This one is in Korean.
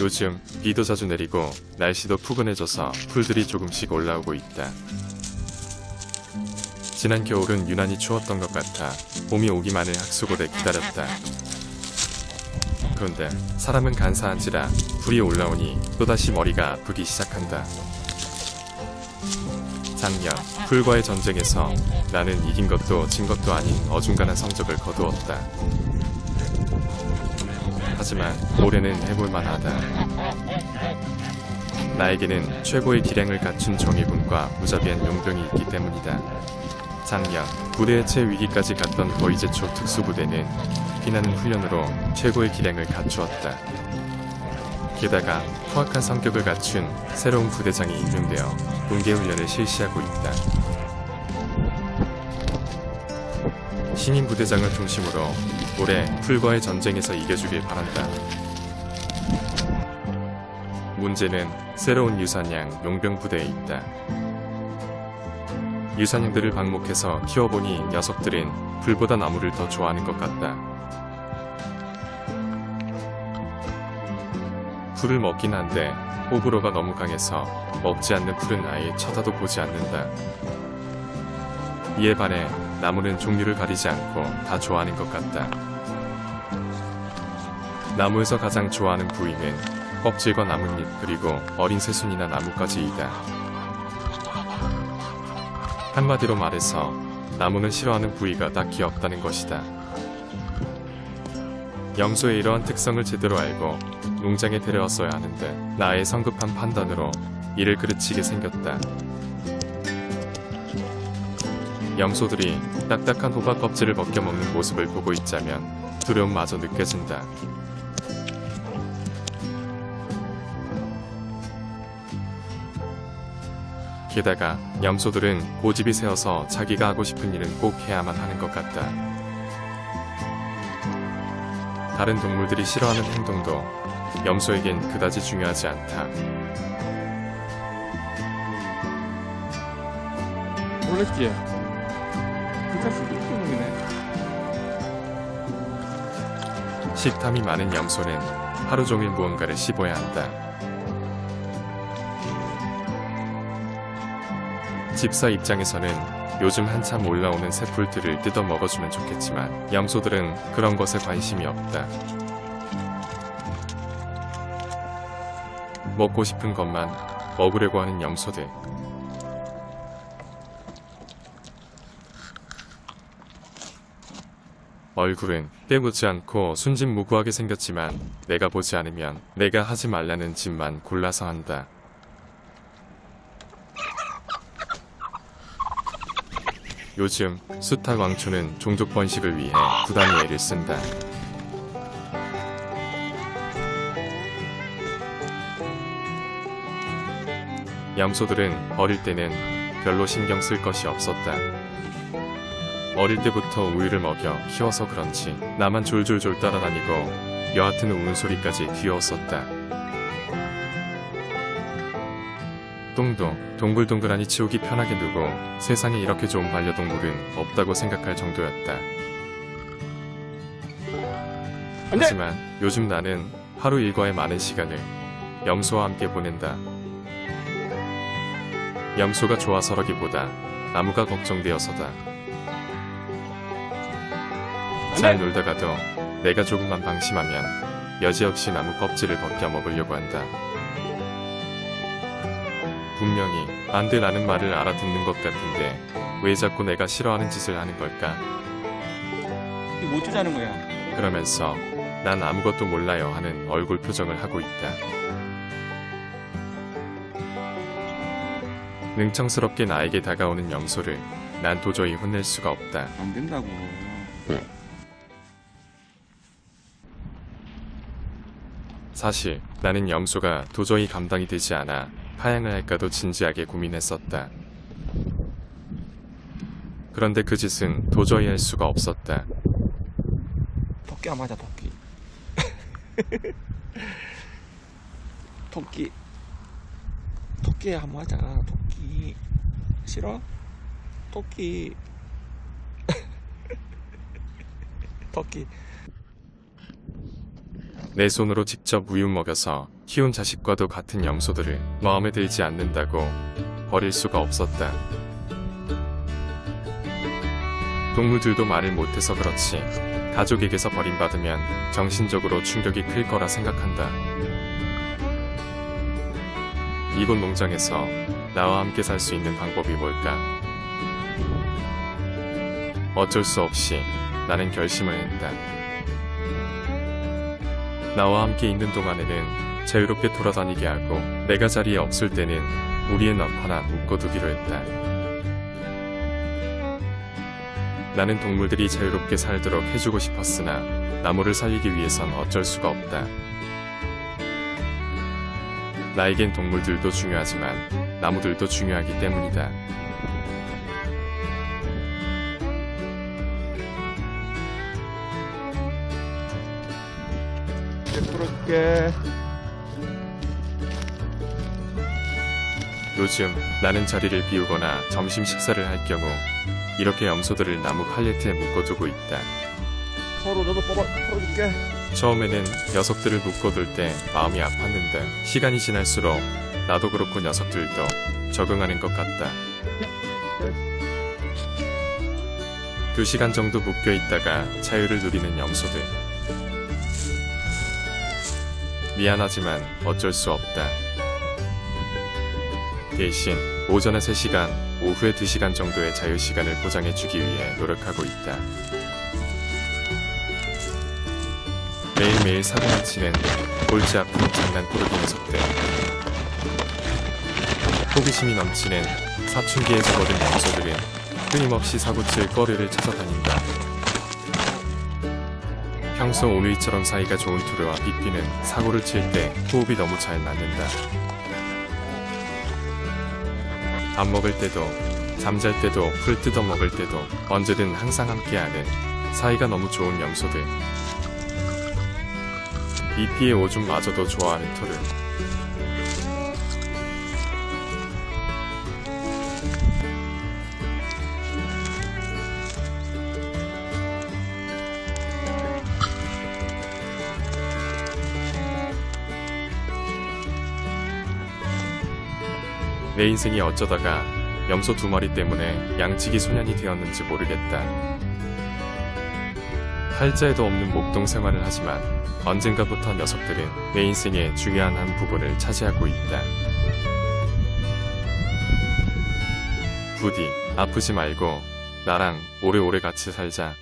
요즘 비도 자주 내리고 날씨도 푸근해져서 풀들이 조금씩 올라오고 있다. 지난 겨울은 유난히 추웠던 것 같아 봄이 오기만을 학수고대 기다렸다. 그런데 사람은 간사한지라 불이 올라오니 또다시 머리가 아프기 시작한다. 작년 풀과의 전쟁에서 나는 이긴 것도 진 것도 아닌 어중간한 성적을 거두었다. 하지만 올해는 해볼만 하다. 나에게는 최고의 기량을 갖춘 정예군과 무자비한 용병이 있기 때문이다. 작년 부대 해체 위기까지 갔던 거의제초 특수부대는 피나는 훈련으로 최고의 기량을 갖추었다. 게다가 포악한 성격을 갖춘 새로운 부대장이 임명되어 동계훈련을 실시하고 있다. 신임 부대장을 중심으로 올해 풀과의 전쟁에서 이겨주길 바란다. 문제는 새로운 유산양 용병 부대에 있다. 유산양들을 방목해서 키워보니 녀석들은 불보다 나무를 더 좋아하는 것 같다. 풀을 먹긴 한데 호불호가 너무 강해서 먹지 않는 풀은 아예 쳐다도 보지 않는다. 이에 반해 나무는 종류를 가리지 않고 다 좋아하는 것 같다. 나무에서 가장 좋아하는 부위는 껍질과 나뭇잎 그리고 어린 새순이나 나뭇가지이다. 한마디로 말해서 나무는 싫어하는 부위가 딱히 없다는 것이다. 염소의 이러한 특성을 제대로 알고 농장에 데려왔어야 하는데 나의 성급한 판단으로 이를 그르치게 생겼다. 염소들이 딱딱한 호박 껍질을 벗겨 먹는 모습을 보고 있자면 두려움마저 느껴진다. 게다가 염소들은 고집이 세어서 자기가 하고 싶은 일은 꼭 해야만 하는 것 같다. 다른 동물들이 싫어하는 행동도 염소에겐 그다지 중요하지 않다. 몰랐지? 진짜 수줍은 놈이네. 식탐이 많은 염소는 하루 종일 무언가를 씹어야 한다. 집사 입장에서는 요즘 한참 올라오는 새풀들을 뜯어 먹어주면 좋겠지만 염소들은 그런 것에 관심이 없다. 먹고 싶은 것만 먹으려고 하는 염소들. 얼굴은 빼보지 않고 순진무구하게 생겼지만 내가 보지 않으면 내가 하지 말라는 짓만 골라서 한다. 요즘 숱한 왕초는 종족 번식을 위해 부단히 애를 쓴다. 염소들은 어릴 때는 별로 신경 쓸 것이 없었다. 어릴 때부터 우유를 먹여 키워서 그런지 나만 졸졸졸 따라다니고 여하튼 우는 소리까지 귀여웠었다. 똥도 동글동글하니 치우기 편하게 두고 세상에 이렇게 좋은 반려동물은 없다고 생각할 정도였다. 하지만 요즘 나는 하루 일과의 많은 시간을 염소와 함께 보낸다. 염소가 좋아서라기보다 나무가 걱정되어서다. 잘 놀다가도 내가 조금만 방심하면 여지없이 나무 껍질을 벗겨 먹으려고 한다. 분명히 안 되라는 말을 알아듣는 것 같은데 왜 자꾸 내가 싫어하는 짓을 하는 걸까? 이거 뭐 주자는 거야? 그러면서 난 아무것도 몰라요 하는 얼굴 표정을 하고 있다. 능청스럽게 나에게 다가오는 염소를 난 도저히 혼낼 수가 없다. 안 된다고. 사실 나는 염소가 도저히 감당이 되지 않아 파양을 할까도 진지하게 고민했었다. 그런데 그 짓은 도저히 할 수가 없었다. 토끼 안 맞아, 토끼. 토끼. 토끼 안 맞아, 토끼. 싫어? 토끼. 토끼. 내 손으로 직접 우유 먹여서 키운 자식과도 같은 염소들을 마음에 들지 않는다고 버릴 수가 없었다. 동물들도 말을 못해서 그렇지 가족에게서 버림받으면 정신적으로 충격이 클 거라 생각한다. 이곳 농장에서 나와 함께 살 수 있는 방법이 뭘까? 어쩔 수 없이 나는 결심을 했다. 나와 함께 있는 동안에는 자유롭게 돌아다니게 하고 내가 자리에 없을 때는 우리에 넣거나 묶어두기로 했다. 나는 동물들이 자유롭게 살도록 해주고 싶었으나 나무를 살리기 위해선 어쩔 수가 없다. 나에겐 동물들도 중요하지만 나무들도 중요하기 때문이다. 풀어줄게. 요즘 나는 자리를 비우거나 점심 식사를 할 경우 이렇게 염소들을 나무 팔레트에 묶어두고 있다. 서로 너도 풀어줄게. 처음에는 녀석들을 묶어둘 때 마음이 아팠는데 시간이 지날수록 나도 그렇고 녀석들도 적응하는 것 같다. 2시간 정도 묶여 있다가 자유를 누리는 염소들. 미안하지만 어쩔 수 없다. 대신 오전에 3시간, 오후에 2시간 정도의 자유시간을 보장해주기 위해 노력하고 있다. 매일매일 사고만 치는 골치 아픈 장난꾸러기 녀석들. 호기심이 넘치는 사춘기에 접어든 염소들은 끊임없이 사고칠 거리를 찾아다닌다. 평소 오누이처럼 사이가 좋은 투르와 삐삐는 사고를 칠 때 호흡이 너무 잘 맞는다. 밥 먹을 때도 잠잘 때도 풀 뜯어 먹을 때도 언제든 항상 함께하는 사이가 너무 좋은 염소들. 삐삐의 오줌마저도 좋아하는 투르. 내 인생이 어쩌다가 염소 2마리 때문에 양치기 소년이 되었는지 모르겠다. 팔자에도 없는 목동 생활을 하지만 언젠가부터 녀석들은 내 인생의 중요한 한 부분을 차지하고 있다. 부디 아프지 말고 나랑 오래오래 같이 살자.